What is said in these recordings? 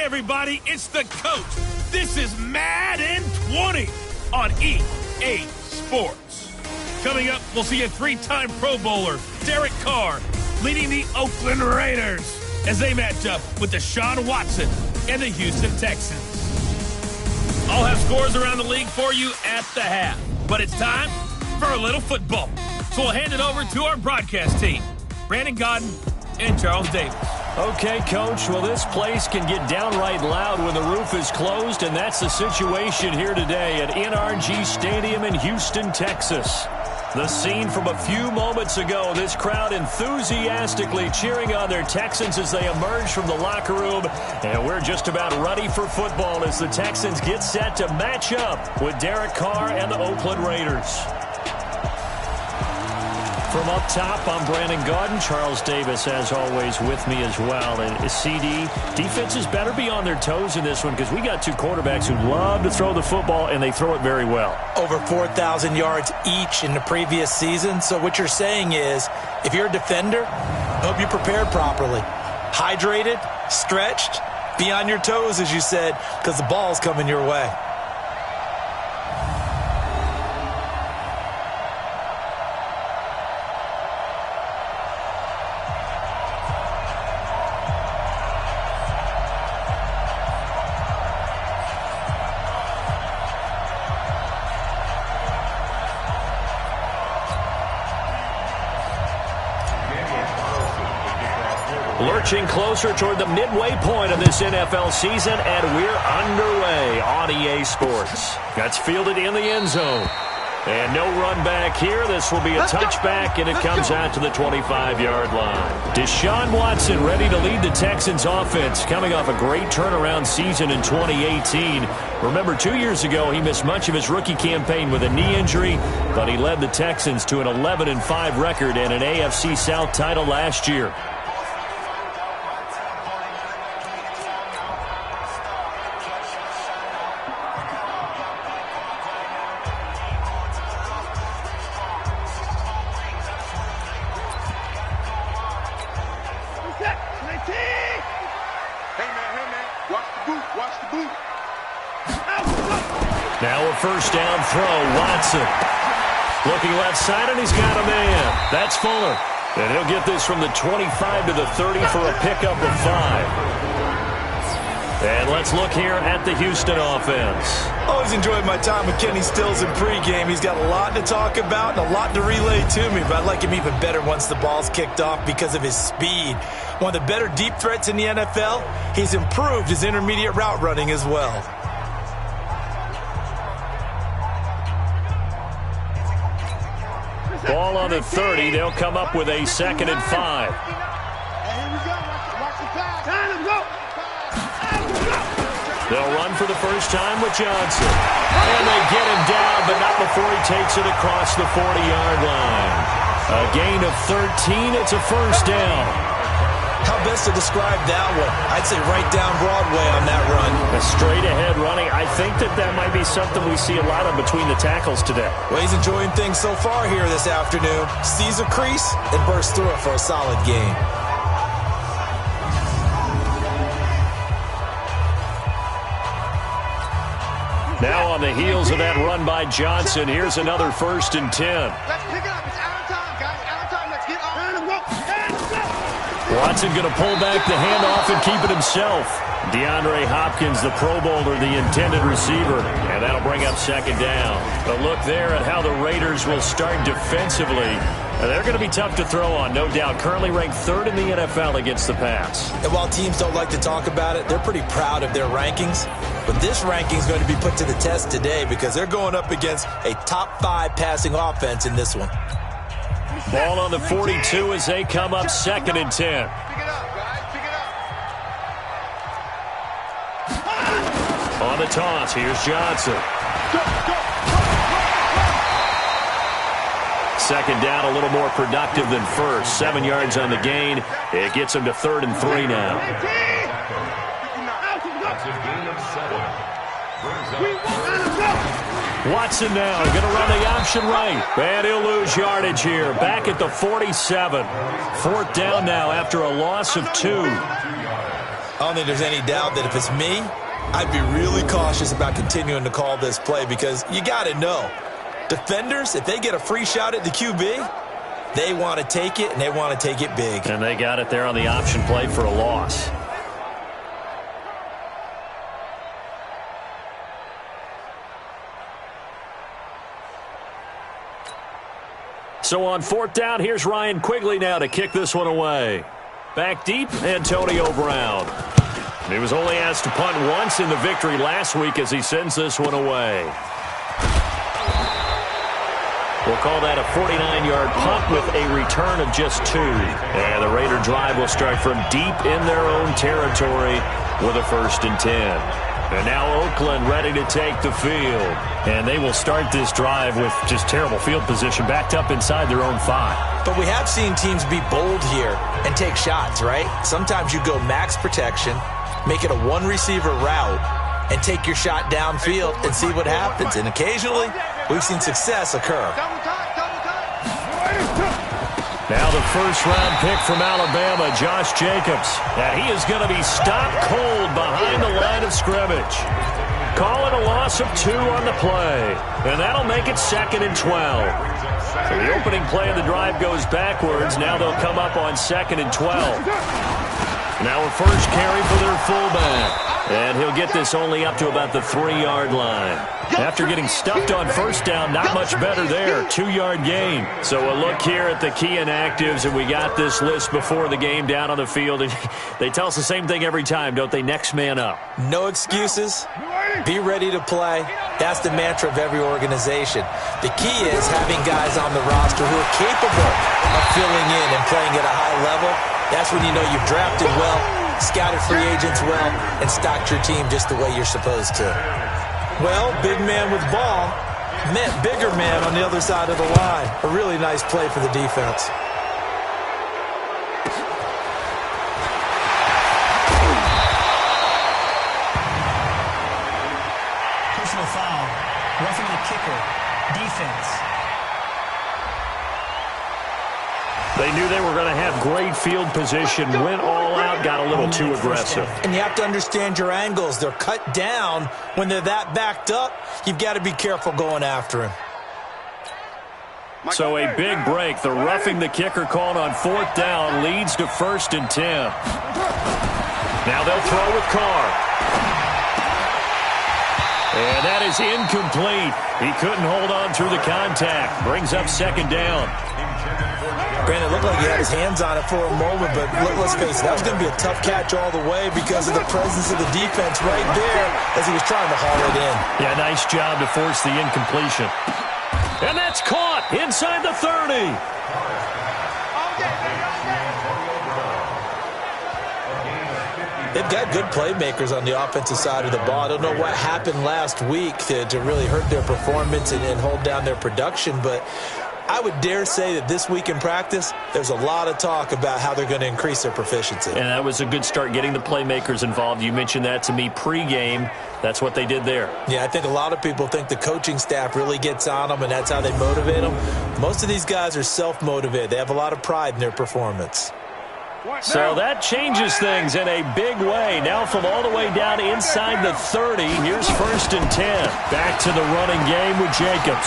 everybody, it's the coach. This is Madden 20 on EA Sports. Coming up, we'll see a three-time Pro Bowler, Derek Carr, leading the Oakland Raiders as they match up with Deshaun Watson and the Houston Texans. I'll have scores around the league for you at the half, but it's time for a little football. So we'll hand it over to our broadcast team, Brandon Godden and Charles Davis. Okay, Coach, well, this place can get downright loud when the roof is closed, and that's the situation here today at NRG Stadium in Houston, Texas. The scene from a few moments ago, this crowd enthusiastically cheering on their Texans as they emerge from the locker room, and we're just about ready for football as the Texans get set to match up with Derek Carr and the Oakland Raiders. From up top, I'm Brandon Godden. Charles Davis, as always, with me as well. And CD, defenses better be on their toes in this one because we got two quarterbacks who love to throw the football, and they throw it very well. Over 4,000 yards each in the previous season. So what you're saying is, if you're a defender, hope you prepared properly. Hydrated, stretched, be on your toes, as you said, because the ball's coming your way. Lurching closer toward the midway point of this NFL season, and we're underway on EA Sports. That's fielded in the end zone. And no run back here. This will be a touchback, and it comes out to the 25-yard line. Deshaun Watson ready to lead the Texans offense, coming off a great turnaround season in 2018. Remember, 2 years ago, he missed much of his rookie campaign with a knee injury, but he led the Texans to an 11-5 record and an AFC South title last year. Now a first down throw, Watson. Looking left side, and he's got a man. That's Fuller. And he'll get this from the 25 to the 30 for a pickup of 5. And let's look here at the Houston offense. Always enjoyed my time with Kenny Stills in pregame. He's got a lot to talk about and a lot to relay to me, but I like him even better once the ball's kicked off because of his speed. One of the better deep threats in the NFL. He's improved his intermediate route running as well. Ball on the 30. They'll come up with a 2nd and 5. They'll run for the first time with Johnson. And they get him down, but not before he takes it across the 40-yard line. A gain of 13. It's a first down. How best to describe that one? I'd say right down Broadway on that run. A straight-ahead running. I think that might be something we see a lot of between the tackles today. Well, he's enjoying things so far here this afternoon. Sees a crease and bursts through it for a solid gain. Now on the heels of that run by Johnson, here's another 1st and 10. Let's pick it up. It's out of time, guys. Out of time. Let's get on. Watson going to pull back the handoff and keep it himself. DeAndre Hopkins, the Pro Bowler, the intended receiver. And that'll bring up 2nd down. But look there at how the Raiders will start defensively. They're going to be tough to throw on, no doubt. Currently ranked 3rd in the NFL against the pass. And while teams don't like to talk about it, they're pretty proud of their rankings. But this ranking is going to be put to the test today because they're going up against a top 5 passing offense in this one. Ball on the 42 as they come up 2nd and 10. Pick it up, guys. Pick it up. On the toss, here's Johnson. Second down, a little more productive than first. 7 yards on the gain. It gets him to 3rd and 3 now. Watson now going to run the option right. And he'll lose yardage here. Back at the 47. 4th down now after a loss of 2. I don't think there's any doubt that if it's me, I'd be really cautious about continuing to call this play because you got to know, defenders, if they get a free shot at the QB, they want to take it, and they want to take it big. And they got it there on the option play for a loss. So on 4th down, here's Ryan Quigley now to kick this one away. Back deep, Antonio Brown. He was only asked to punt once in the victory last week as he sends this one away. We'll call that a 49-yard punt with a return of just 2. And the Raider drive will start from deep in their own territory with a 1st and 10. And now Oakland ready to take the field. And they will start this drive with just terrible field position, backed up inside their own 5. But we have seen teams be bold here and take shots, right? Sometimes you go max protection, make it a one-receiver route, and take your shot downfield and see what happens. And occasionally, we've seen success occur. Now the first-round pick from Alabama, Josh Jacobs. And he is going to be stopped cold behind the line of scrimmage. Call it a loss of 2 on the play. And that'll make it 2nd and 12. So the opening play of the drive goes backwards. Now they'll come up on 2nd and 12. Now a first carry for their fullback. And he'll get this only up to about the 3-yard line. After getting stuffed on 1st down, not much better there. 2-yard gain. So a look here at the key inactives, and we got this list before the game down on the field. And they tell us the same thing every time, don't they? Next man up. No excuses. Be ready to play. That's the mantra of every organization. The key is having guys on the roster who are capable of filling in and playing at a high level. That's when you know you've drafted well, scouted free agents well, and stocked your team just the way you're supposed to. Well, big man with ball meant bigger man on the other side of the line. A really nice play for the defense. Personal foul, roughing the kicker, defense. They knew they were going to have great field position, went all out, got a little too aggressive. And you have to understand your angles. They're cut down. When they're that backed up, you've got to be careful going after him. So a big break. The roughing the kicker called on 4th down leads to 1st and 10. Now they'll throw with Carr. And that is incomplete. He couldn't hold on through the contact. Brings up 2nd down. Granted, it looked like he had his hands on it for a moment, but let's face it, that was going to be a tough catch all the way because of the presence of the defense right there as he was trying to haul it in. Yeah, nice job to force the incompletion. And that's caught inside the 30. They've got good playmakers on the offensive side of the ball. I don't know what happened last week to really hurt their performance and hold down their production, but I would dare say that this week in practice, there's a lot of talk about how they're going to increase their proficiency. And that was a good start, getting the playmakers involved. You mentioned that to me pregame. That's what they did there. Yeah, I think a lot of people think the coaching staff really gets on them, and that's how they motivate them. Most of these guys are self-motivated. They have a lot of pride in their performance. So that changes things in a big way. Now from all the way down inside the 30, here's 1st and 10. Back to the running game with Jacobs.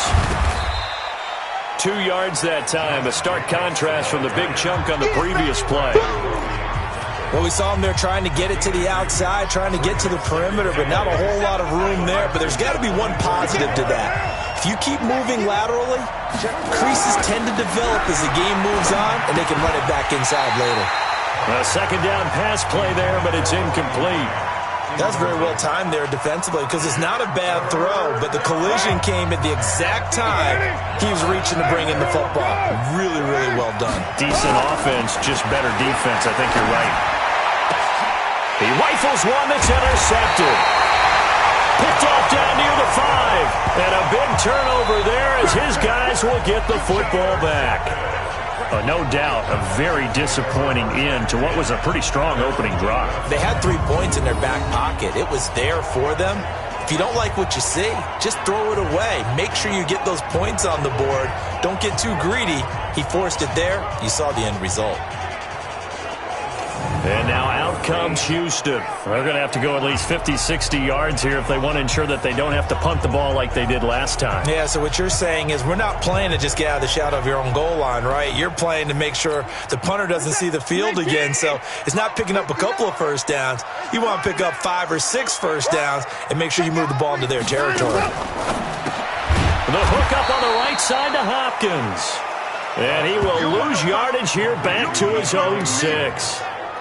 2 yards that time, a stark contrast from the big chunk on the previous play. Well, we saw him there trying to get it to the outside, trying to get to the perimeter, but not a whole lot of room there. But there's got to be one positive to that. If you keep moving laterally, creases tend to develop as the game moves on, and they can run it back inside later. A 2nd down pass play there, but it's incomplete. That's very well timed there defensively because it's not a bad throw, but the collision came at the exact time he was reaching to bring in the football. Really, really well done. Decent offense, just better defense. I think you're right. He rifles one that's intercepted. Picked off down near the 5. And a big turnover there as his guys will get the football back. No doubt a very disappointing end to what was a pretty strong opening drive. They had 3 points in their back pocket. It was there for them. If you don't like what you see, just throw it away. Make sure you get those points on the board. Don't get too greedy. He forced it there. You saw the end result. And now out comes Houston. They're going to have to go at least 50, 60 yards here if they want to ensure that they don't have to punt the ball like they did last time. Yeah, so what you're saying is we're not playing to just get out of the shadow of your own goal line, right? You're playing to make sure the punter doesn't see the field again. So it's not picking up a couple of first downs. You want to pick up 5 or 6 first downs and make sure you move the ball into their territory. The hook up on the right side to Hopkins. And he will lose yardage here back to his own 6.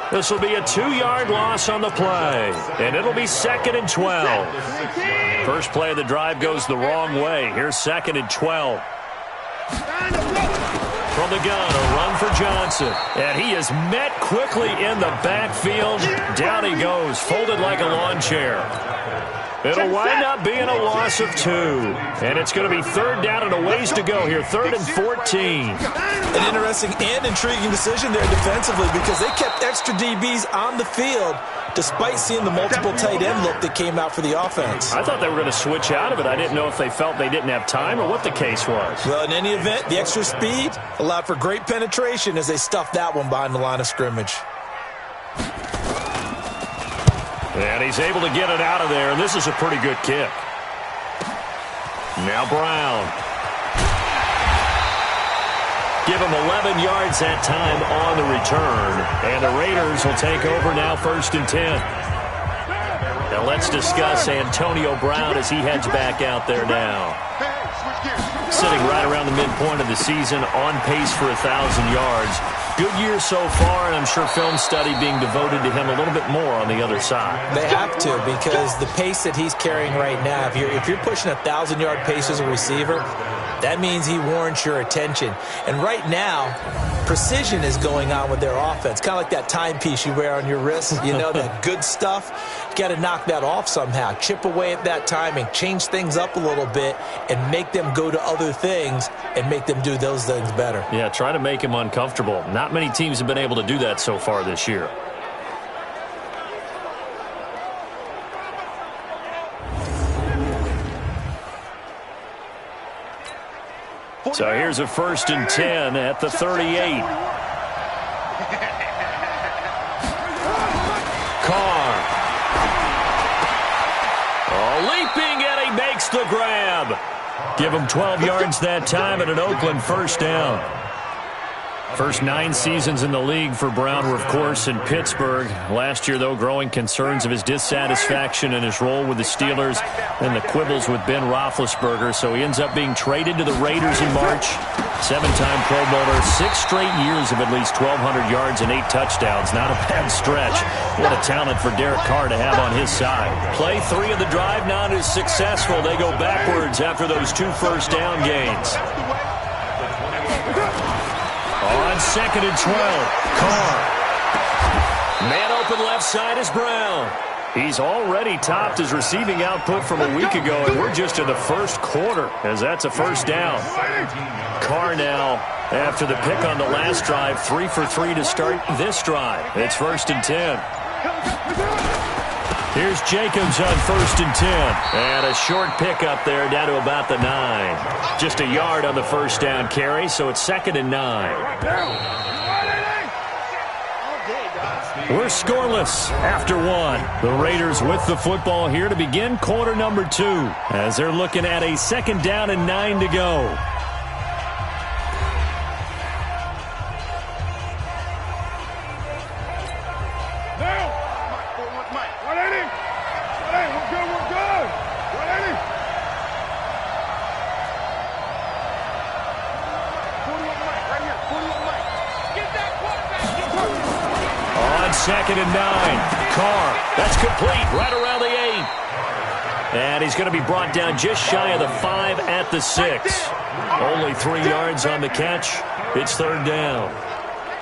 This will be a 2-yard loss on the play. And it'll be 2nd and 12. First play of the drive goes the wrong way. Here's 2nd and 12. From the gun, a run for Johnson. And he is met quickly in the backfield. Down he goes, folded like a lawn chair. It'll wind up being a loss of 2. And it's going to be 3rd down and a ways to go here. 3rd and 14. An interesting and intriguing decision there defensively because they kept extra DBs on the field despite seeing the multiple tight end look that came out for the offense. I thought they were going to switch out of it. I didn't know if they felt they didn't have time or what the case was. Well, in any event, the extra speed allowed for great penetration as they stuffed that one behind the line of scrimmage. And he's able to get it out of there, and this is a pretty good kick. Now Brown. Give him 11 yards that time on the return. And the Raiders will take over now 1st and 10. Now let's discuss Antonio Brown as he heads back out there now. Sitting right around the midpoint of the season, on pace for 1,000 yards. Good year so far, and I'm sure film study being devoted to him a little bit more on the other side. They have to because the pace that he's carrying right now, if you're pushing 1,000-yard pace as a receiver, that means he warrants your attention. And right now, precision is going on with their offense. Kind of like that timepiece you wear on your wrist, you know, that good stuff. You got to knock that off somehow. Chip away at that timing, change things up a little bit, and make them go to other things and make them do those things better. Yeah, try to make him uncomfortable. Not many teams have been able to do that so far this year. So here's a 1st and 10 at the 38. Carr. Oh, leaping, and he makes the grab. Give him 12 yards that time and an Oakland 1st down. First 9 seasons in the league for Brown were, of course, in Pittsburgh. Last year, though, growing concerns of his dissatisfaction in his role with the Steelers and the quibbles with Ben Roethlisberger. So he ends up being traded to the Raiders in March. 7-time Pro Bowler, 6 straight years of at least 1,200 yards and 8 touchdowns. Not a bad stretch. What a talent for Derek Carr to have on his side. Play 3 of the drive not as successful. They go backwards after those 2 first down gains. On 2nd and 12, Carr. Man open left side is Brown. He's already topped his receiving output from a week ago, and we're just in the first quarter as that's a 1st down. Carr now, after the pick on the last drive, 3 for 3 to start this drive. It's 1st and 10. Here's Jacobs on 1st and 10. And a short pickup there down to about the 9. Just a yard on the 1st down carry, so it's 2nd and 9. We're scoreless after 1. The Raiders with the football here to begin quarter number 2 as they're looking at a 2nd down and 9 to go. On 2nd and 9, Carr, that's complete, right around the 8. And he's going to be brought down just shy of the 5 at the 6. Only 3 yards on the catch. It's 3rd down.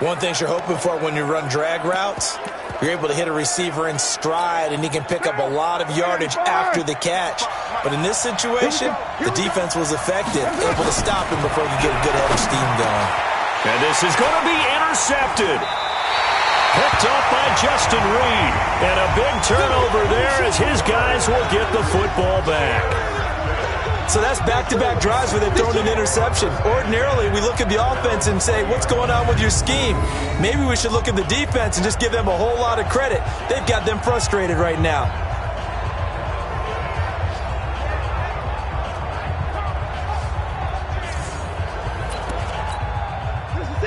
One thing you're hoping for when you run drag routes, you're able to hit a receiver in stride, and he can pick up a lot of yardage after the catch. But in this situation, the defense was effective, able to stop him before he could get a good head of steam going. And this is going to be intercepted. Picked up by Justin Reed. And a big turnover there as his guys will get the football back. So that's back-to-back drives where they've thrown an interception. Ordinarily, we look at the offense and say, what's going on with your scheme? Maybe we should look at the defense and just give them a whole lot of credit. They've got them frustrated right now.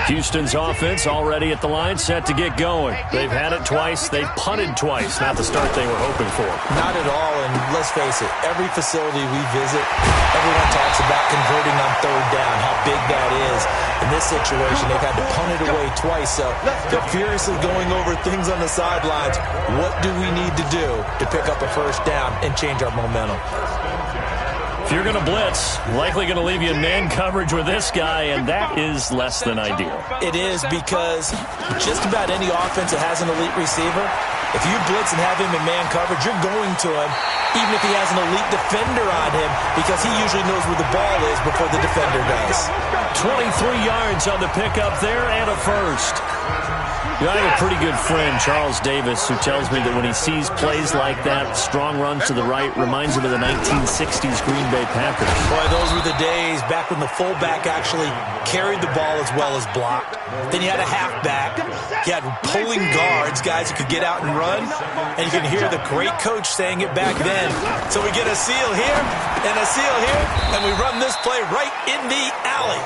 Houston's offense already at the line, set to get going. They've had it twice. They've punted twice. Not the start they were hoping for. Not at all, and let's face it, every facility we visit, everyone talks about converting on third down, how big that is. In this situation, they've had to punt it away twice, so they're furiously going over things on the sidelines. What do we need to do to pick up a first down and change our momentum? If you're going to blitz, likely going to leave you in man coverage with this guy, and that is less than ideal. It is, because just about any offense that has an elite receiver, if you blitz and have him in man coverage, you're going to him, even if he has an elite defender on him, because he usually knows where the ball is before the defender does. 23 yards on the pickup there and a first. I have a pretty good friend, Charles Davis, who tells me that when he sees plays like that, strong runs to the right, reminds him of the 1960s Green Bay Packers. Boy, those were the days back when the fullback actually carried the ball as well as blocked. Then you had a halfback. You had pulling guards, guys who could get out and run. And you can hear the great coach saying it back then. So we get a seal here and a seal here, and we run this play right in the alley.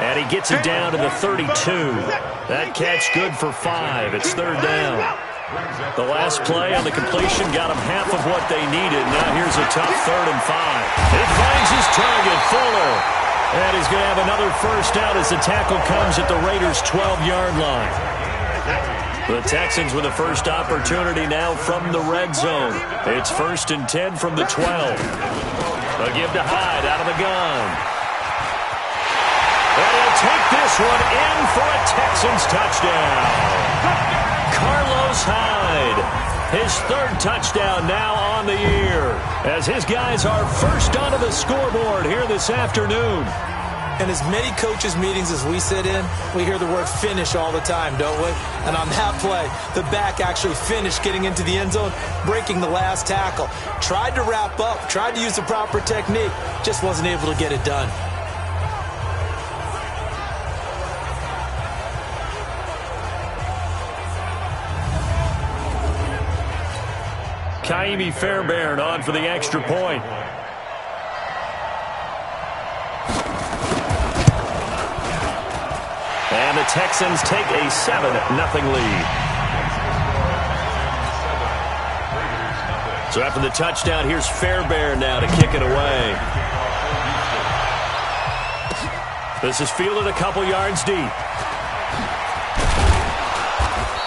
And he gets it down to the 32. That catch good for 5. It's third down. The last play on the completion got him half of what they needed. Now here's a tough 3rd and 5. He finds his target, Fuller. And he's going to have another first down as the tackle comes at the Raiders' 12-yard line. The Texans with the first opportunity now from the red zone. It's 1st and 10 from the 12. A give to Hyde out of the gun. And he'll take this one in for a Texans touchdown. Carlos Hyde, his 3rd touchdown now on the year, as his guys are first onto the scoreboard here this afternoon. And as many coaches' meetings as we sit in, we hear the word finish all the time, don't we? And on that play, the back actually finished getting into the end zone, breaking the last tackle. Tried to wrap up, tried to use the proper technique, just wasn't able to get it done. Kaimi Fairbairn on for the extra point. And the Texans take a 7-0 lead. So after the touchdown, here's Fairbairn now to kick it away. This is fielded a couple yards deep.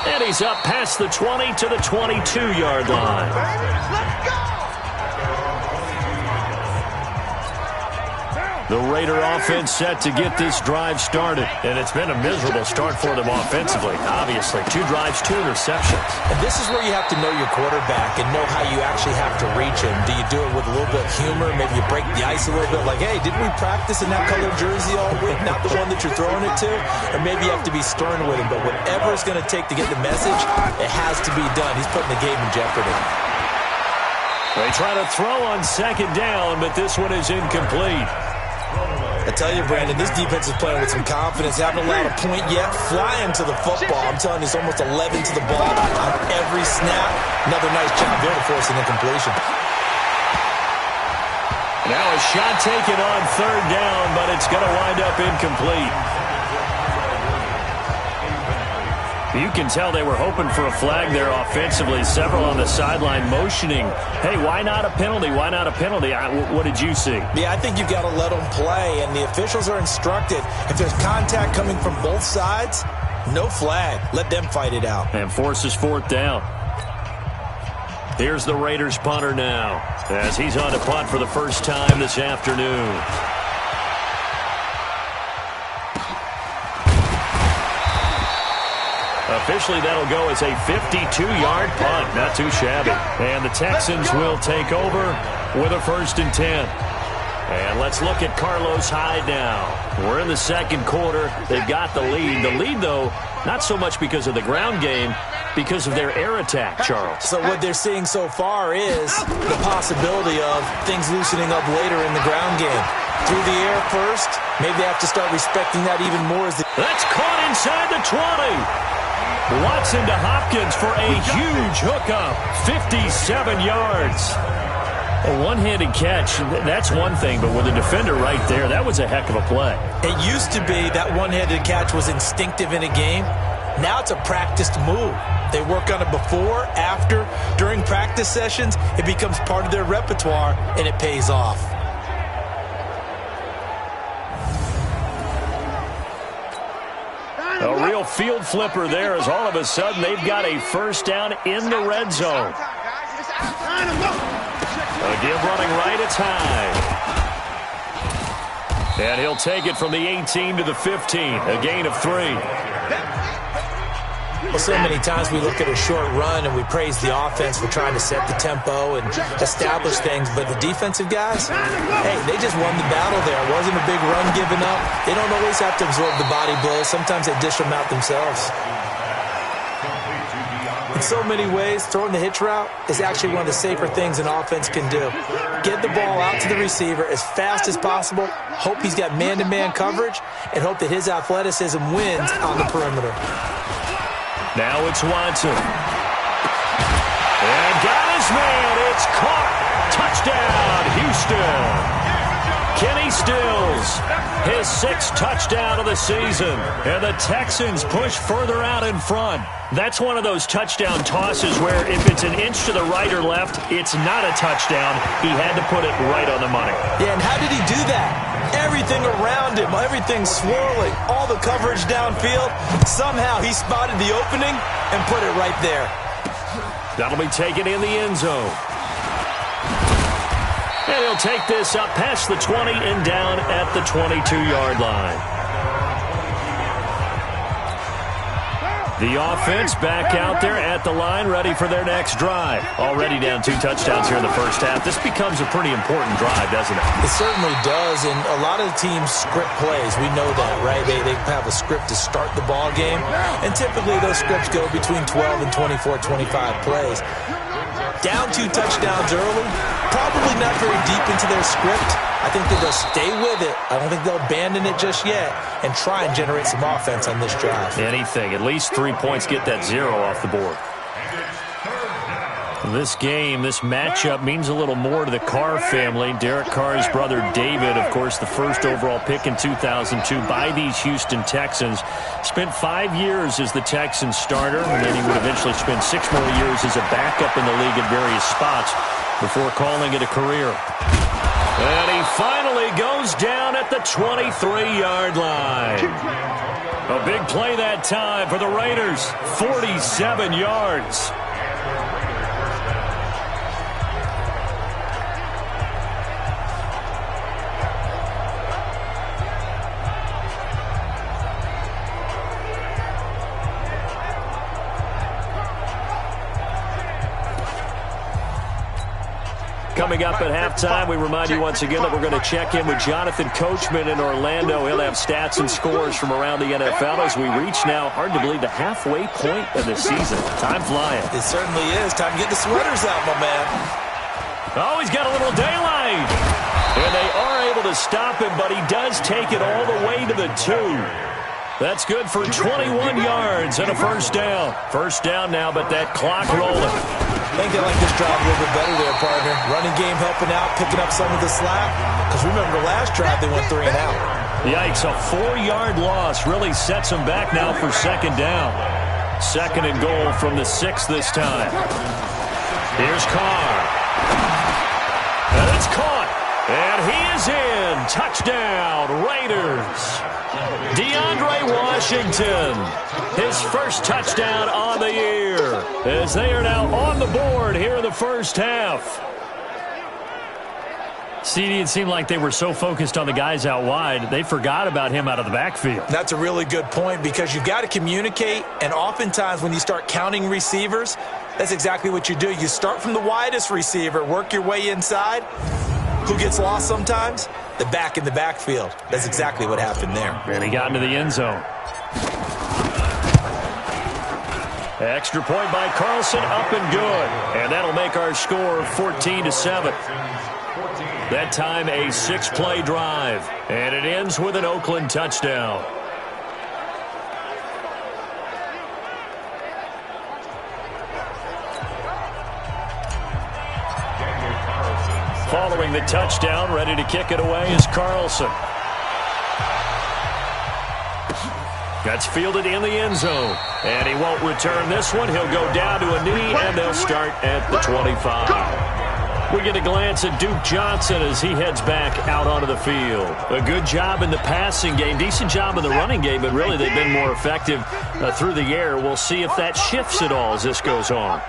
And he's up past the 20 to the 22-yard line. Let's go! The Raider offense set to get this drive started. And it's been a miserable start for them offensively. Obviously, 2 drives, 2 interceptions. And this is where you have to know your quarterback and know how you actually have to reach him. Do you do it with a little bit of humor? Maybe you break the ice a little bit. Like, hey, didn't we practice in that colored jersey all week? Not the one that you're throwing it to? Or maybe you have to be stern with him. But whatever it's going to take to get the message, it has to be done. He's putting the game in jeopardy. They try to throw on 2nd down, but this one is incomplete. I tell you, Brandon, this defense is playing with some confidence. They haven't allowed a point yet. Flying to the football. I'm telling you, it's almost 11 to the ball on every snap. Another nice job there to force an incompletion. Now a shot taken on 3rd down, but it's going to wind up incomplete. You can tell they were hoping for a flag there offensively. Several on the sideline motioning, hey, why not a penalty? Why not a penalty? What did you see? Yeah, I think you've got to let them play, and the officials are instructed. If there's contact coming from both sides, no flag. Let them fight it out. And forces 4th down. Here's the Raiders punter now, as he's on to punt for the first time this afternoon. Officially, that'll go as a 52-yard punt. Not too shabby. And the Texans will take over with a 1st and 10. And let's look at Carlos Hyde now. We're in the second quarter. They've got the lead. The lead, though, not so much because of the ground game, because of their air attack, Charles. So what they're seeing so far is the possibility of things loosening up later in the ground game. Through the air first, maybe they have to start respecting that even more. That's caught inside the 20. Watson to Hopkins for a huge hookup, 57 yards. A one-handed catch, that's one thing, but with a defender right there, that was a heck of a play. It used to be that one-handed catch was instinctive in a game. Now it's a practiced move. They work on it before, after, during practice sessions. It becomes part of their repertoire, and it pays off. A real field flipper there as all of a sudden they've got a first down in the red zone. A give running right, it's Hyde. And he'll take it from the 18 to the 15, a gain of 3. Well, so many times we look at a short run and we praise the offense for trying to set the tempo and establish things, but the defensive guys, hey, they just won the battle there. It wasn't a big run given up. They don't always have to absorb the body blows. Sometimes they dish them out themselves. In so many ways, throwing the hitch route is actually one of the safer things an offense can do. Get the ball out to the receiver as fast as possible, hope he's got man-to-man coverage, and hope that his athleticism wins on the perimeter. Now it's Watson. And got his man. It's caught. Touchdown, Houston. Kenny Stills, his 6th touchdown of the season. And the Texans push further out in front. That's one of those touchdown tosses where if it's an inch to the right or left, it's not a touchdown. He had to put it right on the money. Yeah, and how did he do that? Everything around him, everything swirling, all the coverage downfield. Somehow he spotted the opening and put it right there. That'll be taken in the end zone. And he'll take this up past the 20 and down at the 22-yard line. The offense back out there at the line, ready for their next drive. Already down 2 touchdowns here in the first half. This becomes a pretty important drive, doesn't it? It certainly does, and a lot of the teams script plays. We know that, right? They have a script to start the ball game, and typically those scripts go between 12 and 24, 25 plays. Down 2 touchdowns early, probably not very deep into their script. I think that they'll stay with it. I don't think they'll abandon it just yet and try and generate some offense on this drive. Anything. At least 3 points, get that 0 off the board. This game, this matchup means a little more to the Carr family. Derek Carr's brother David, of course, the first overall pick in 2002 by these Houston Texans. Spent 5 years as the Texans starter, and then he would eventually spend 6 more years as a backup in the league at various spots before calling it a career. And he finally goes down at the 23-yard line. A big play that time for the Raiders, 47 yards. Coming up at halftime, we remind you once again that we're going to check in with Jonathan Coachman in Orlando. He'll have stats and scores from around the NFL as we reach now, hard to believe, the halfway point of the season. Time flying. It certainly is. Time to get the sweaters out, my man. Oh, he's got a little daylight. And they are able to stop him, but he does take it all the way to the 2. That's good for 21 yards and a first down. First down now, but that clock rolling. I think they like this drive a little bit better there, partner. Running game helping out, picking up some of the slack. Because remember, last drive they went 3 and out. Yikes, a 4-yard loss really sets them back now for second down. Second and goal from the 6 this time. Here's Carr. And it's caught. And he is in. Touchdown, Raiders. DeAndre Washington, his first touchdown on the year, as they are now on the board here in the first half. CD, it seemed like they were so focused on the guys out wide, they forgot about him out of the backfield. That's a really good point because you've got to communicate, and oftentimes when you start counting receivers, that's exactly what you do. You start from the widest receiver, work your way inside. Who gets lost sometimes? The back in the backfield. That's exactly what happened there. And he got into the end zone. Extra point by Carlson, up and good. And that'll make our score 14-7. That time a 6-play drive. And it ends with an Oakland touchdown. Following the touchdown, ready to kick it away is Carlson. That's fielded in the end zone. And he won't return this one. He'll go down to a knee, and they'll start at the 25. We get a glance at Duke Johnson as he heads back out onto the field. A good job in the passing game, decent job in the running game, but really they've been more effective through the air. We'll see if that shifts at all as this goes on.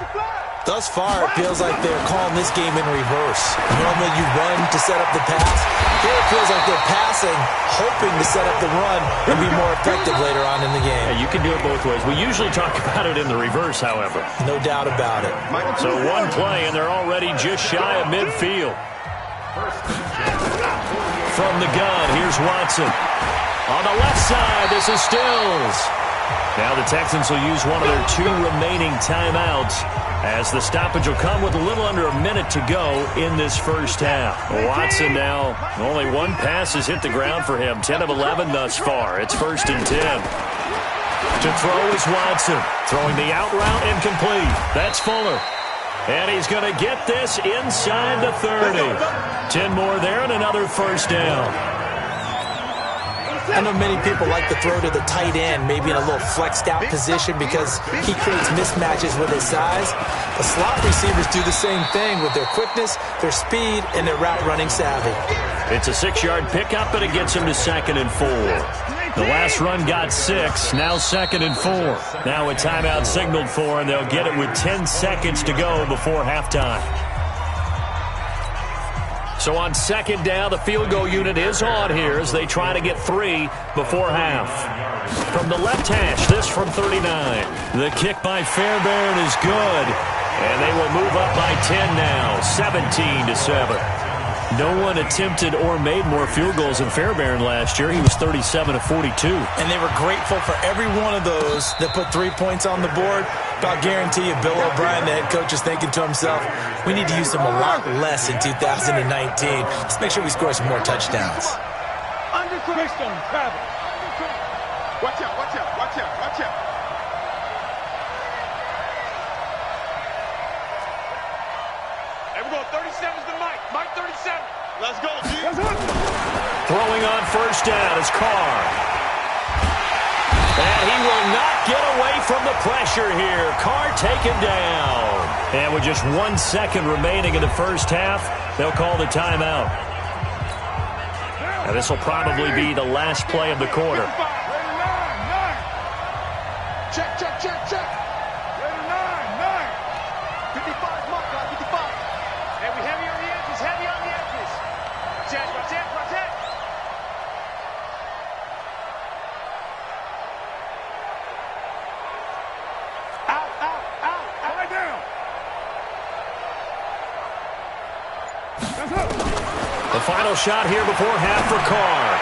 Thus far, it feels like they're calling this game in reverse. Normally you run to set up the pass. Here it feels like they're passing, hoping to set up the run and be more effective later on in the game. Yeah, you can do it both ways. We usually talk about it in the reverse, however. No doubt about it. So one play, and they're already just shy of midfield. From the gun, here's Watson. On the left side, this is Stills. Now the Texans will use one of their 2 remaining timeouts as the stoppage will come with a little under a minute to go in this first half. Watson now, only 1 pass has hit the ground for him, 10 of 11 thus far. It's 1st and 10. To throw is Watson, throwing the out route incomplete. That's Fuller. And he's going to get this inside the 30. 10 more there and another first down. I know many people like to throw to the tight end, maybe in a little flexed out position because he creates mismatches with his size. The slot receivers do the same thing with their quickness, their speed, and their route running savvy. It's a 6-yard pickup, but it gets him to 2nd and 4. The last run got 6, now 2nd and 4. Now a timeout signaled for, and they'll get it with 10 seconds to go before halftime. So on 2nd down, the field goal unit is on here as they try to get 3 before half. From the left hash, this from 39. The kick by Fairbairn is good, and they will move up by 10 now, 17-7. No one attempted or made more field goals than Fairbairn last year. He was 37 of 42. And they were grateful for every one of those that put 3 points on the board. But I'll guarantee you, Bill O'Brien, the head coach, is thinking to himself, we need to use them a lot less in 2019. Let's make sure we score some more touchdowns. Undercrossed on travel. Watch out, watch out, watch out, watch out. Hey, we're going 37's the Mike. Mike 37. Let's go, G. Throwing on first down is Carr. And he will not get away from the pressure here. Carr taken down. And with just 1 second remaining in the first half, they'll call the timeout. Now this will probably be the last play of the quarter. Check, check, check, check. 55, mark, 55. And we heavy on the edges, heavy on the edges. Check, check, check. Out, out, out, out. Lie down. The final shot here before half for Carr.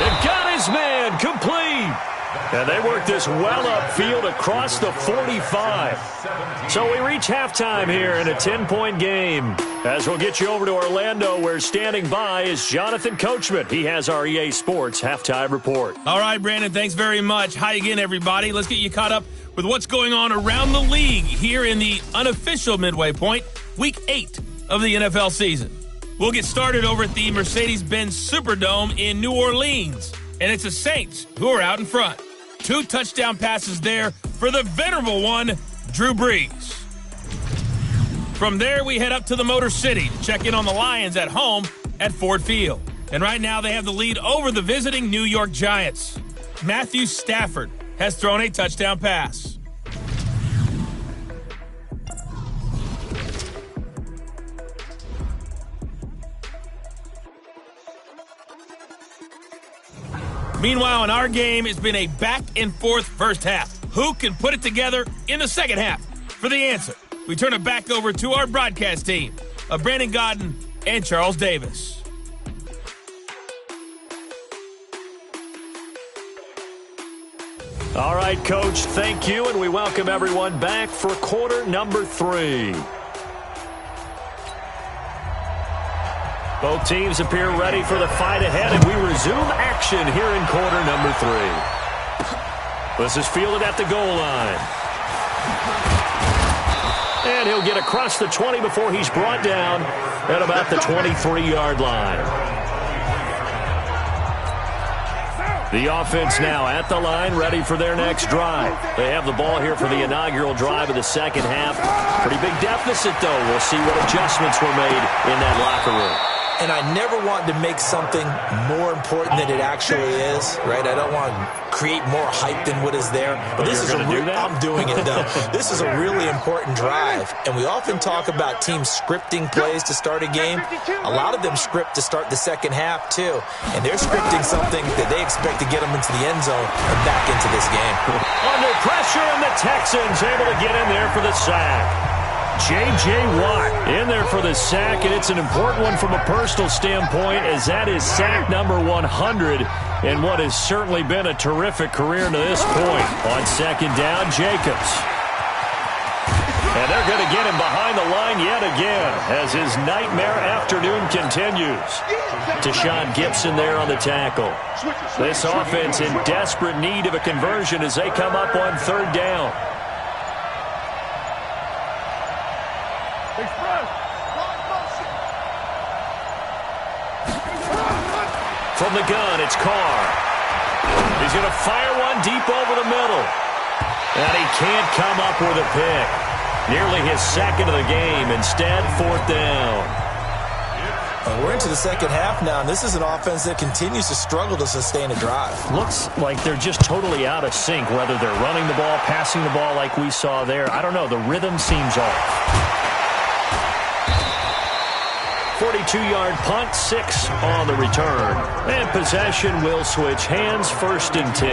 It got his man complete. And they work this well upfield across the 45. So we reach halftime here in a 10-point game. As we'll get you over to Orlando, where standing by is Jonathan Coachman. He has our EA Sports halftime report. All right, Brandon, thanks very much. Hi again, everybody. Let's get you caught up with what's going on around the league here in the unofficial midway point, Week 8 of the NFL season. We'll get started over at the Mercedes-Benz Superdome in New Orleans. And it's the Saints who are out in front. 2 touchdown passes there for the venerable one, Drew Brees. From there, we head up to the Motor City to check in on the Lions at home at Ford Field. And right now, they have the lead over the visiting New York Giants. Matthew Stafford has thrown a touchdown pass. Meanwhile, in our game, it's been a back-and-forth first half. Who can put it together in the second half? For the answer, we turn it back over to our broadcast team of Brandon Godden and Charles Davis. All right, Coach, thank you, and we welcome everyone back for quarter number 3. Both teams appear ready for the fight ahead, and we resume action here in quarter number 3. This is fielded at the goal line. And he'll get across the 20 before he's brought down at about the 23-yard line. The offense now at the line, ready for their next drive. They have the ball here for the inaugural drive of the second half. Pretty big deficit, though. We'll see what adjustments were made in that locker room. And I never want to make something more important than it actually is, right? I don't want to create more hype than what is there. But this is I'm doing it, though. This is a really important drive. And we often talk about teams scripting plays to start a game. A lot of them script to start the second half, too. And they're scripting something that they expect to get them into the end zone and back into this game. Under pressure, and the Texans able to get in there for the sack. J.J. Watt in there for the sack, and it's an important one from a personal standpoint, as that is sack number 100 in what has certainly been a terrific career to this point. On second down, Jacobs. And they're going to get him behind the line yet again as his nightmare afternoon continues. Deshaun Gibson there on the tackle. This offense in desperate need of a conversion as they come up on third down. From the gun, it's Carr. He's going to fire one deep over the middle. And he can't come up with a pick. Nearly his second of the game. Instead, fourth down. We're into the second half now, and this is an offense that continues to struggle to sustain a drive. Looks like they're just totally out of sync, whether they're running the ball, passing the ball like we saw there. I don't know. The rhythm seems off. 42-yard punt, 6 on the return. And possession will switch hands, first and 10.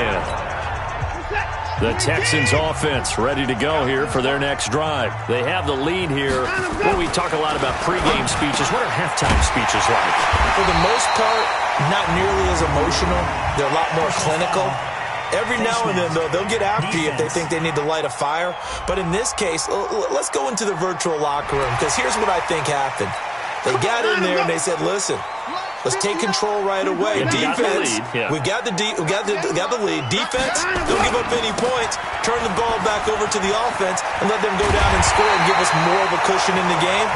The Texans offense ready to go here for their next drive. They have the lead here. Well, we talk a lot about pregame speeches. What are halftime speeches like? For the most part, not nearly as emotional. They're a lot more clinical. Every now and then, though, they'll get after you if they think they need to light a fire. But in this case, let's go into the virtual locker room, because here's what I think happened. They got in there and they said, listen, let's take control right away. Defense, we got the lead. Defense, don't give up any points. Turn the ball back over to the offense and let them go down and score and give us more of a cushion in the game.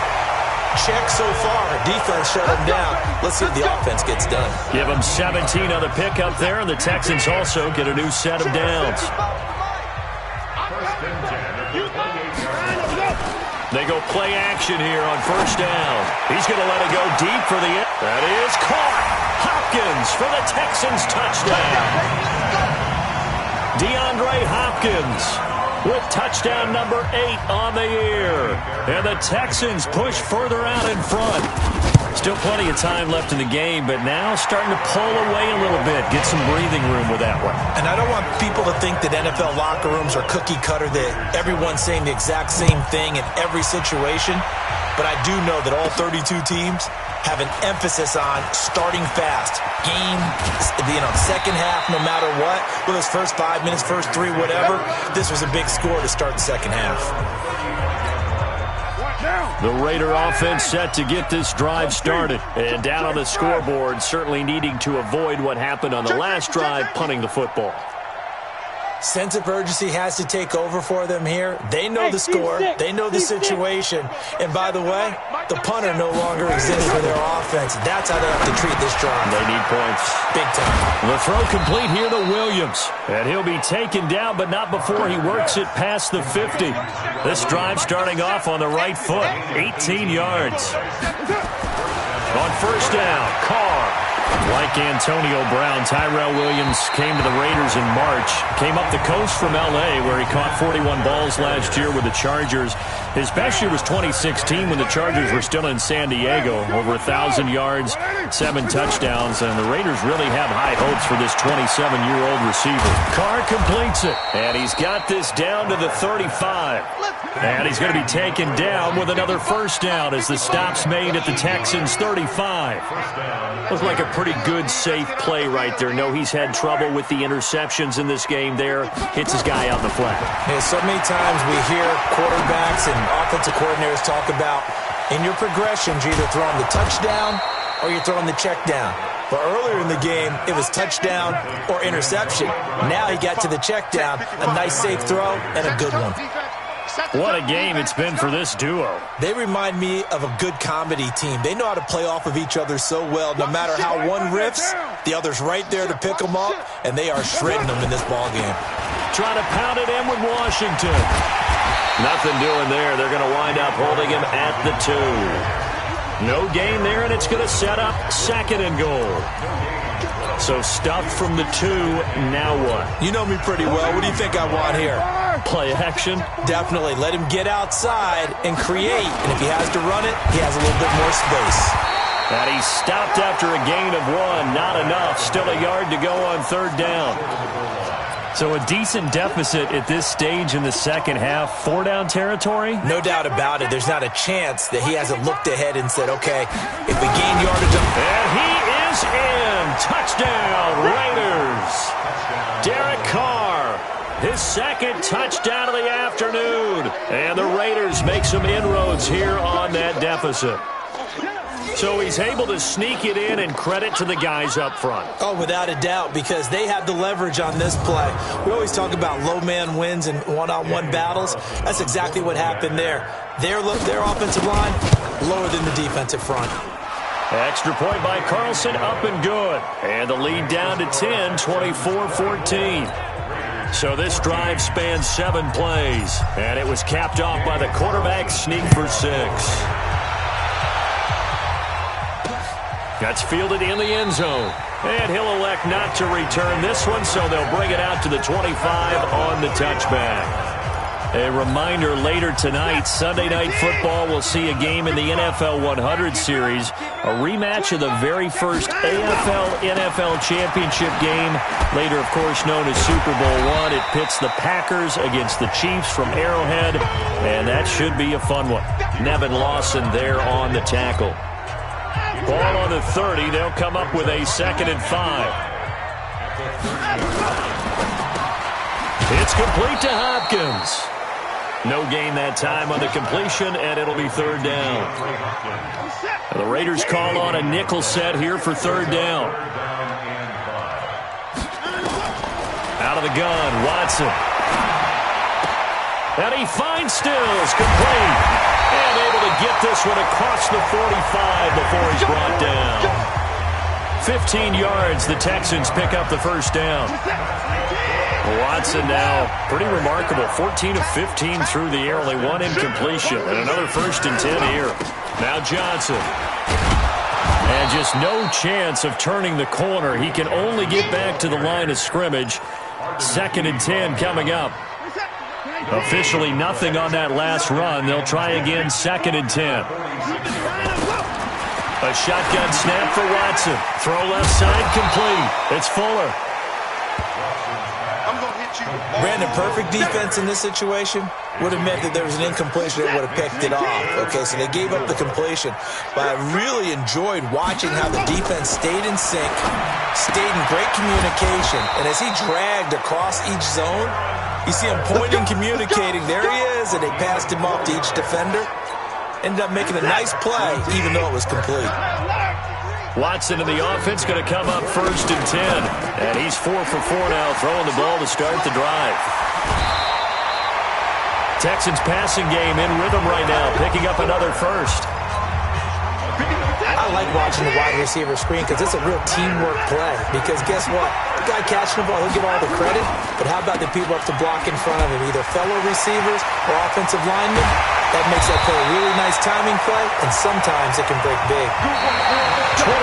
Check so far. Defense shut them down. Let's see if the offense gets done. Give them 17 on the pickup there, and the Texans also get a new set of downs. They go play action here on first down. He's going to let it go deep for the end. That is caught. Hopkins for the Texans touchdown. DeAndre Hopkins with touchdown number 8 on the year. And the Texans push further out in front. Still plenty of time left in the game, but now starting to pull away a little bit. Get some breathing room with that one. And I don't want people to think that NFL locker rooms are cookie cutter, that everyone's saying the exact same thing in every situation. But I do know that all 32 teams have an emphasis on starting fast. Game, second half, no matter what. Whether it's first 5 minutes, first 3, whatever. This was a big score to start the second half. The Raider offense set to get this drive started. And down on the scoreboard, certainly needing to avoid what happened on the last drive, punting the football. Sense of urgency has to take over for them here. They know the score. They know the situation. And by the way, the punter no longer exists for their offense. That's how they have to treat this drive. They need points. Big time. The throw complete here to Williams. And he'll be taken down, but not before he works it past the 50. This drive starting off on the right foot. 18 yards. On first down, Carr Like Antonio Brown, Tyrell Williams came to the Raiders in March. Came up the coast from L.A., where he caught 41 balls last year with the Chargers. His best year was 2016 when the Chargers were still in San Diego. Over 1,000 yards, 7 touchdowns, and the Raiders really have high hopes for this 27-year-old receiver. Carr completes it, and he's got this down to the 35. And he's going to be taken down with another first down as the stop's made at the Texans' 35. Looks like a pretty good, safe play right there. No, he's had trouble with the interceptions in this game there. Hits his guy out in the flat. Yeah, so many times we hear quarterbacks and offensive coordinators talk about in your progressions, you're either throwing the touchdown or you're throwing the check down. But earlier in the game, it was touchdown or interception. Now he got to the check down, a nice safe throw, and a good one. What a game it's been for this duo. They remind me of a good comedy team. They know how to play off of each other so well. No matter how one riffs, the other's right there to pick them up, and they are shredding them in this ballgame. Trying to pound it in with Washington. Nothing doing there. They're going to wind up holding him at the 2. No gain there, and it's going to set up 2nd and goal. So stuffed from the 2, now what? You know me pretty well. What do you think I want here? Play action? Definitely. Let him get outside and create. And if he has to run it, he has a little bit more space. And he stopped after a gain of 1. Not enough. Still a yard to go on 3rd down. So a decent deficit at this stage in the second half. 4-down territory? No doubt about it. There's not a chance that he hasn't looked ahead and said, okay, if we gain yardage. And he is in. Touchdown, Raiders. Derek Carr. His 2nd touchdown of the afternoon. And the Raiders make some inroads here on that deficit. So he's able to sneak it in, and credit to the guys up front. Oh, without a doubt, because they had the leverage on this play. We always talk about low man wins and one-on-one battles. That's exactly what happened there. Their offensive line lower than the defensive front. Extra point by Carlson, up and good. And the lead down to 10, 24-14. So this drive spans 7 plays, and it was capped off by the quarterback sneak for 6. That's fielded in the end zone, and he'll elect not to return this one, so they'll bring it out to the 25 on the touchback. A reminder, later tonight, Sunday Night Football will see a game in the NFL 100 Series, a rematch of the very first AFL-NFL Championship game, later, of course, known as Super Bowl I. It pits the Packers against the Chiefs from Arrowhead, and that should be a fun one. Nevin Lawson there on the tackle. Ball on the 30. They'll come up with a 2nd and 5. It's complete to Hopkins. No gain that time on the completion, and it'll be 3rd down. The Raiders call on a nickel set here for 3rd down. Out of the gun, Watson. And he finds Stills, complete. And able to get this one across the 45 before he's brought down. 15 yards, the Texans pick up the 1st down. Watson now, pretty remarkable, 14 of 15 through the air, only 1 incompletion, and another 1st and 10 here. Now Johnson. And just no chance of turning the corner. He can only get back to the line of scrimmage. 2nd and 10 coming up. Officially nothing on that last run. They'll try again, 2nd and 10. A shotgun snap for Watson. Throw left side, complete. It's Fuller. Brandon, perfect defense in this situation would have meant that there was an incompletion that would have picked it off. Okay, so they gave up the completion. But I really enjoyed watching how the defense stayed in sync, stayed in great communication. And as he dragged across each zone, you see him pointing, communicating. There he is, and they passed him off to each defender. Ended up making a nice play, even though it was complete. Watson in the offense going to come up 1st and 10. And he's 4 for 4 now, throwing the ball to start the drive. Texans passing game in rhythm right now, picking up another 1st. I like watching the wide receiver screen because it's a real teamwork play. Because guess what? The guy catching the ball, he'll get all the credit. But how about the people up to block in front of him, either fellow receivers or offensive linemen? That makes that play a really nice timing play, and sometimes it can break big. 23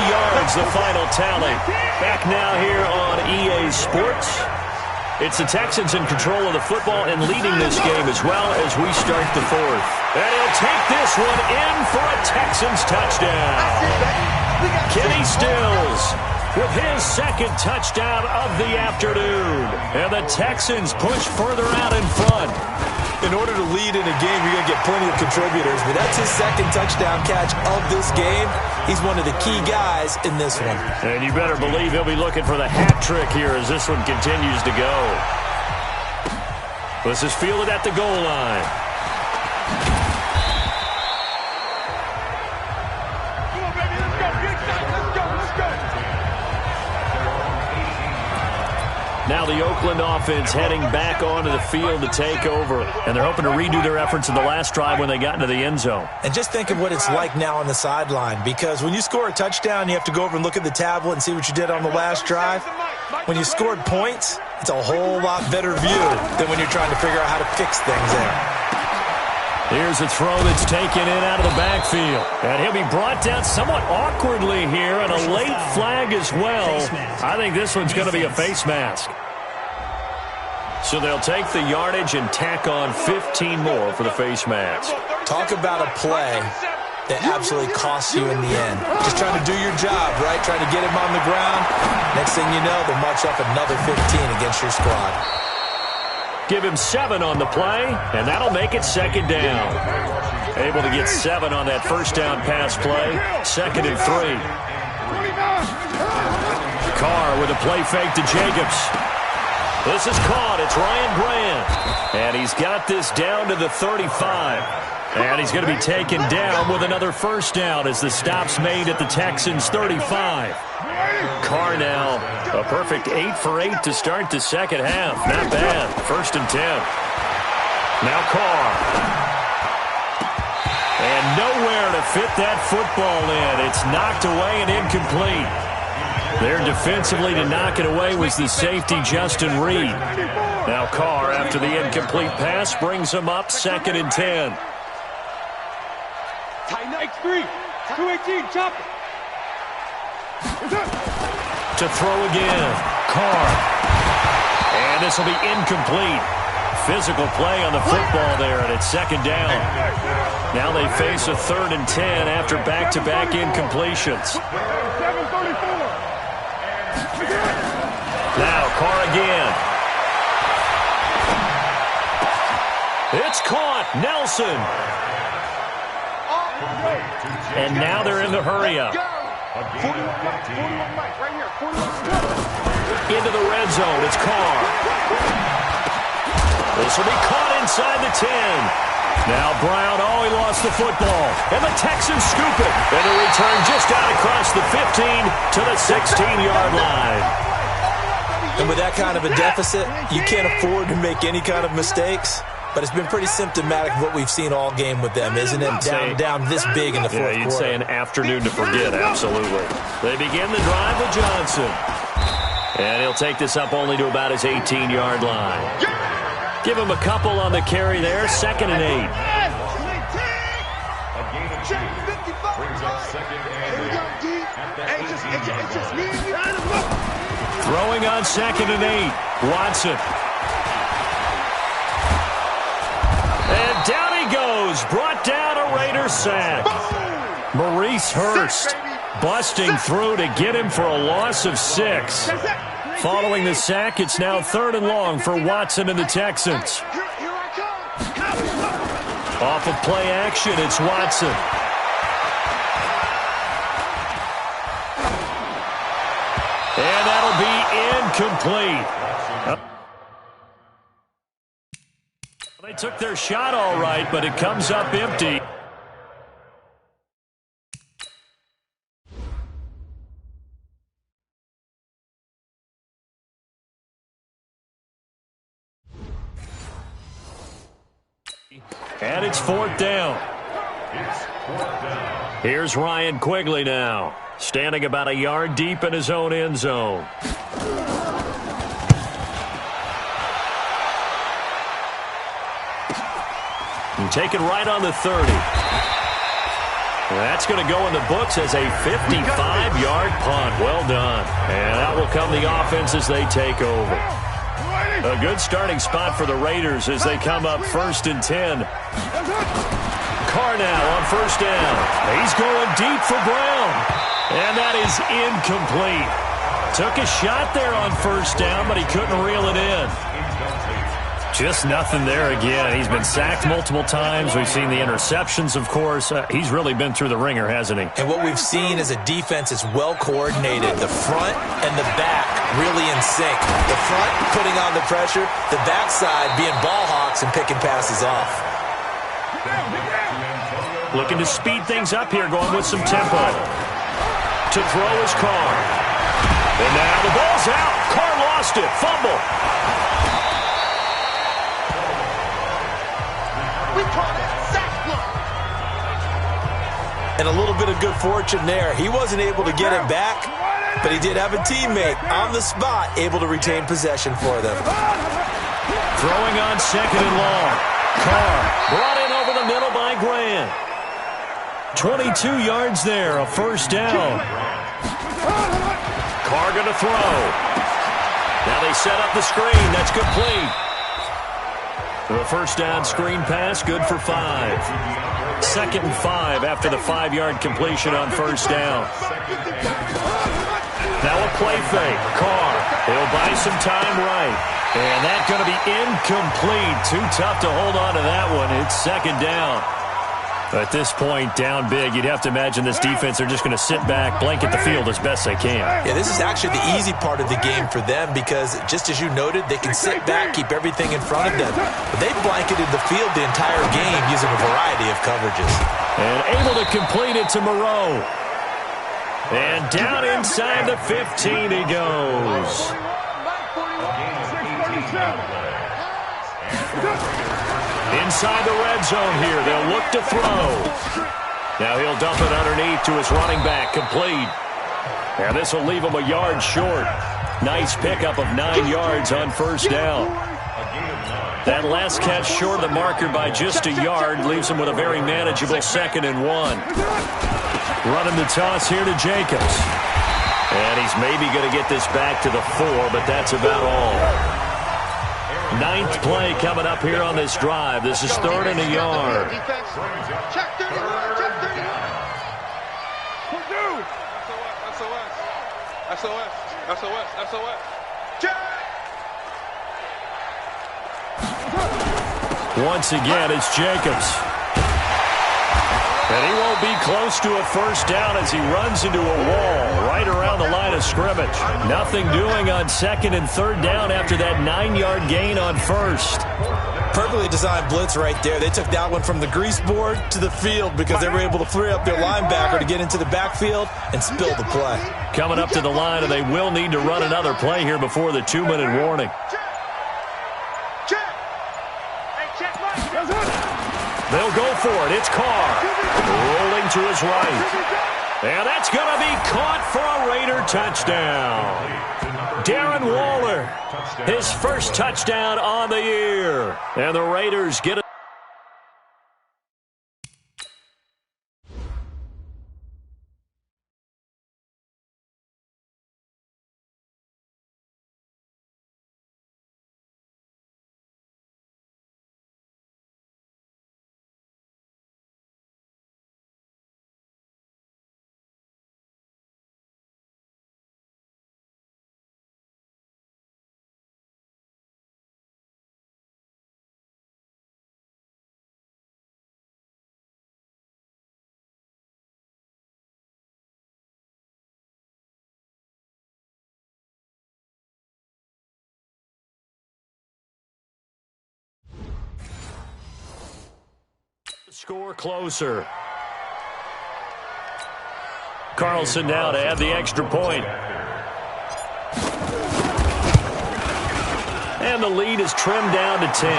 yards, the final tally. Back now here on EA Sports. It's the Texans in control of the football and leading this game as well as we start the fourth. And he'll take this one in for a Texans touchdown. Kenny Stills with his second touchdown of the afternoon. And the Texans push further out in front. In order to lead in a game, you're going to get plenty of contributors, but that's his second touchdown catch of this game. He's one of the key guys in this one. And you better believe he'll be looking for the hat trick here as this one continues to go. This is fielded at the goal line. Come on, baby, let's go. Get excited. Let's go. Now the Oakland offense heading back onto the field to take over. And they're hoping to redo their efforts in the last drive when they got into the end zone. And just think of what it's like now on the sideline, because when you score a touchdown, you have to go over and look at the tablet and see what you did on the last drive. When you scored points, it's a whole lot better view than when you're trying to figure out how to fix things there. Here's a throw that's taken in out of the backfield. And he'll be brought down somewhat awkwardly here, and a late flag as well. I think this one's going to be a face mask. So they'll take the yardage and tack on 15 more for the face mask. Talk about a play that absolutely costs you in the end. Just trying to do your job, right? Trying to get him on the ground. Next thing you know, they'll march up another 15 against your squad. Give him 7 on the play, and that'll make it second down. Able to get 7 on that first down pass play. 2nd and 3. Carr with a play fake to Jacobs. This is caught. It's Ryan Grant. And he's got this down to the 35. And he's going to be taken down with another first down as the stop's made at the Texans' 35. Carr now, a perfect 8 for 8 to start the second half. Not bad. 1st and 10. Now Carr. And nowhere to fit that football in. It's knocked away and incomplete. There defensively to knock it away was the safety, Justin Reed. Now Carr, after the incomplete pass, brings him up 2nd and 10. Tighten up. X3. 218. Chop it. To throw again. Carr. And this will be incomplete. Physical play on the football there, and it's 2nd down. Now they face a 3rd and 10 after back-to-back incompletions. 734. Now Carr again. It's caught. Nelson. And now they're in the hurry-up. 41 Mike, right here. 41. Into the red zone. It's Carr. This will be caught inside the 10. Now Brown, he lost the football. And the Texans scoop it. And a return just out across the 15 to the 16-yard line. And with that kind of a deficit, you can't afford to make any kind of mistakes. But it's been pretty symptomatic of what we've seen all game with them, isn't it? Down this big in the fourth quarter. Yeah, you'd say an afternoon to forget, absolutely. They begin the drive with Johnson. And he'll take this up only to about his 18-yard line. Give him a couple on the carry there, 2nd and 8. Throwing on 2nd and 8, Watson. And down he goes, brought down a Raiders sack. Maurice Hurst busting through to get him for a loss of 6. Following the sack, it's now 3rd and long for Watson and the Texans. Off of play action, it's Watson. And that'll be incomplete. They took their shot all right, but it comes up empty. And it's 4th down. Here's Ryan Quigley now, standing about a yard deep in his own end zone. And taken right on the 30. That's going to go in the books as a 55-yard punt. Well done. And out will come the offense as they take over. A good starting spot for the Raiders as they come up 1st and 10. Carr now on 1st down. He's going deep for Brown. And that is incomplete. Took a shot there on 1st down, but he couldn't reel it in. Just nothing there again. He's been sacked multiple times. We've seen the interceptions, of course. He's really been through the ringer, hasn't he? And what we've seen is a defense that's well coordinated. The front and the back really in sync. The front putting on the pressure, the backside being ball hawks and picking passes off. Looking to speed things up here, going with some tempo. To throw his Carr. And now the ball's out. Carr lost it. Fumble. We call that sack block. And a little bit of good fortune there. He wasn't able to get it back, but he did have a teammate on the spot able to retain possession for them. Throwing on 2nd and long. Carr brought in over the middle by Grant. 22 yards there, a 1st down. Carr going to throw. Now they set up the screen. That's complete. The 1st down screen pass, good for 5. 2nd and 5 after the 5-yard completion on 1st down. Now a play fake. Carr, he'll buy some time right. And that's going to be incomplete. Too tough to hold on to that one. It's 2nd down. At this point, down big, you'd have to imagine this defense are just going to sit back, blanket the field as best they can. Yeah, this is actually the easy part of the game for them because, just as you noted, they can sit back, keep everything in front of them. But they blanketed the field the entire game using a variety of coverages. And able to complete it to Moreau. And down inside the 15 he goes. Inside the red zone here. They'll look to throw. Now he'll dump it underneath to his running back. Complete. And this will leave him a yard short. Nice pickup of 9 yards on 1st down. That last catch short of the marker by just a yard leaves him with a very manageable 2nd and 1. Running the toss here to Jacobs. And he's maybe going to get this back to the 4, but that's about all. 9th play coming up here on this drive. This is 3rd and a yard. Check 31, check 31. SOS, SOS, SOS. Check. Once again, it's Jacobs. And he won't be close to a 1st down as he runs into a wall right around the line of scrimmage. Nothing doing on 2nd and 3rd down after that 9-yard gain on 1st. Perfectly designed blitz right there. They took that one from the grease board to the field because they were able to free up their linebacker to get into the backfield and spill the play. Coming up to the line, and they will need to run another play here before the 2-minute warning. They'll go for it. It's Carr. Rolling to his right. And that's going to be caught for a Raider touchdown. Darren Waller, his 1st touchdown on the year. And the Raiders get it. Score closer. Carlson now to add the extra point. And the lead is trimmed down to 10.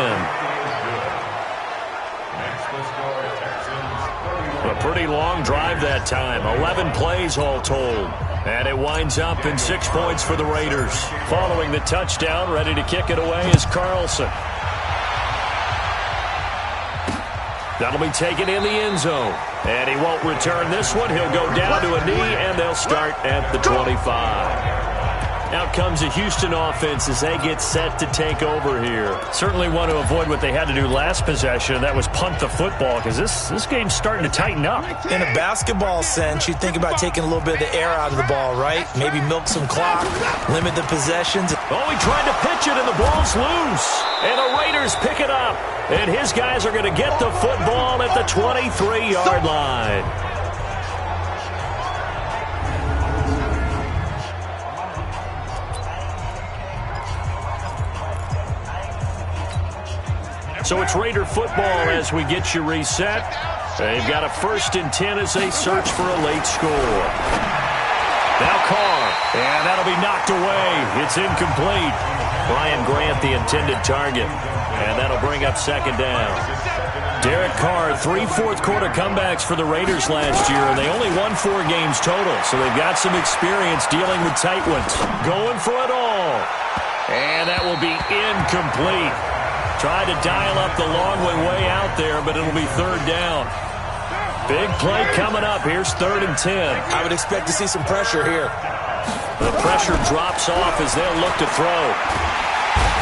A pretty long drive that time. 11 plays all told. And it winds up in 6 points for the Raiders. Following the touchdown, ready to kick it away is Carlson. That'll be taken in the end zone. And he won't return this one. He'll go down to a knee, and they'll start at the 25. Out comes the Houston offense as they get set to take over here. Certainly want to avoid what they had to do last possession, and that was punt the football, because this game's starting to tighten up. In a basketball sense, you think about taking a little bit of the air out of the ball, right? Maybe milk some clock, limit the possessions. Oh, he tried to pitch it, and the ball's loose. And the Raiders pick it up. And his guys are going to get the football at the 23-yard line. So it's Raider football as we get you reset. They've got a 1st and 10 as they search for a late score. Now Carr, and that'll be knocked away. It's incomplete. Brian Grant, the intended target. And that'll bring up 2nd down. Derek Carr, 3 fourth-quarter comebacks for the Raiders last year, and they only won 4 games total, so they've got some experience dealing with tight ones. Going for it all. And that will be incomplete. Tried to dial up the long way out there, but it'll be 3rd down. Big play coming up. Here's 3rd and 10. I would expect to see some pressure here. The pressure drops off as they'll look to throw.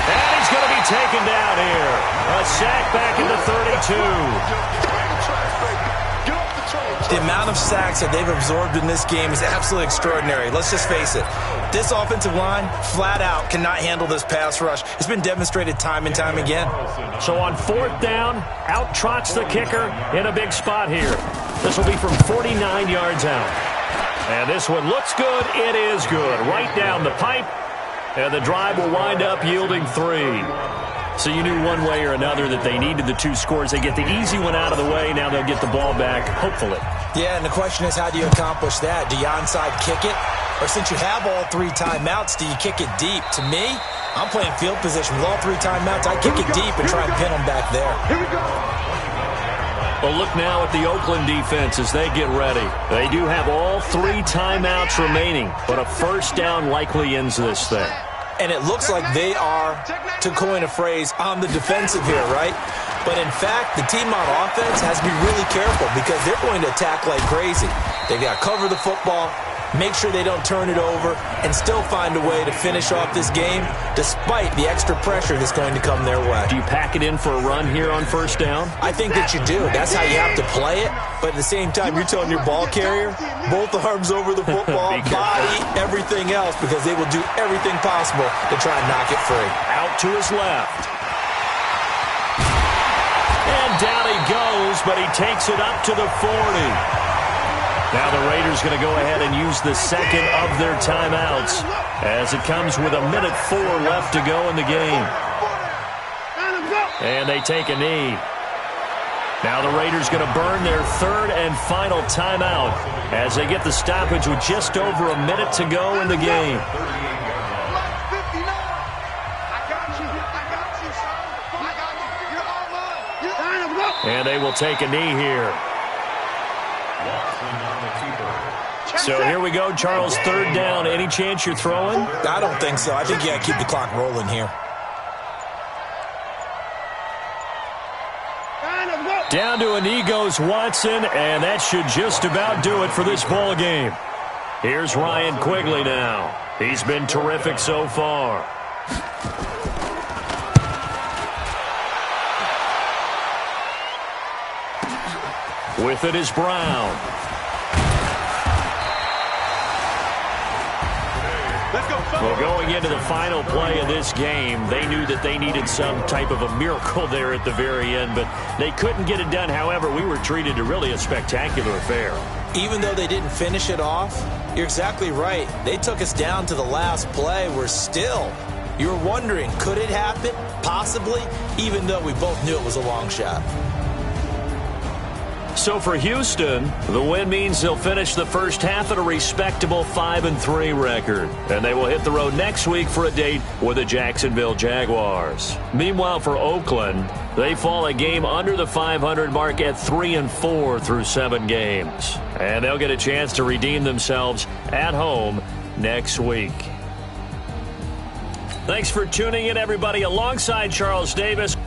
And he's going to be taken down here. A sack back into 32. The amount of sacks that they've absorbed in this game is absolutely extraordinary. Let's just face it. This offensive line, flat out, cannot handle this pass rush. It's been demonstrated time and time again. So on 4th down, out trots the kicker in a big spot here. This will be from 49 yards out. And this one looks good. It is good. Right down the pipe. And the drive will wind up yielding 3. So you knew one way or another that they needed the 2 scores. They get the easy one out of the way. Now they'll get the ball back, hopefully. Yeah, and the question is, how do you accomplish that? Do you onside kick it? Or since you have all 3 timeouts, do you kick it deep? To me, I'm playing field position. With all 3 timeouts, I kick it deep and try and pin them back there. Here we go. Well, look now at the Oakland defense as they get ready. They do have all 3 timeouts remaining, but a 1st down likely ends this thing. And it looks like they are, to coin a phrase, on the defensive here, right? But in fact, the team on offense has to be really careful because they're going to attack like crazy. They've got to cover the football, make sure they don't turn it over, and still find a way to finish off this game despite the extra pressure that's going to come their way. Do you pack it in for a run here on 1st down? I think that you do. That's how you have to play it. But at the same time, you're telling your ball carrier, both arms over the football, body, everything else, because they will do everything possible to try and knock it free. Out to his left. And down he goes, but he takes it up to the 40. Now the Raiders going to go ahead and use the 2nd of their timeouts as it comes with 1:04 left to go in the game. And they take a knee. Now the Raiders going to burn their 3rd and final timeout as they get the stoppage with just over a minute to go in the game. And they will take a knee here. So here we go, Charles, 3rd down. Any chance you're throwing? I don't think so. I think you got to keep the clock rolling here. Down to a knee goes Watson, and that should just about do it for this ball game. Here's Ryan Quigley now. He's been terrific so far. With it is Brown. Well, going into the final play of this game, they knew that they needed some type of a miracle there at the very end, but they couldn't get it done. However, we were treated to really a spectacular affair. Even though they didn't finish it off, you're exactly right. They took us down to the last play. You were wondering, could it happen? Possibly, even though we both knew it was a long shot. So for Houston, the win means they'll finish the first half at a respectable 5-3 record. And they will hit the road next week for a date with the Jacksonville Jaguars. Meanwhile, for Oakland, they fall a game under the 500 mark at 3-4 through 7 games. And they'll get a chance to redeem themselves at home next week. Thanks for tuning in, everybody. Alongside Charles Davis.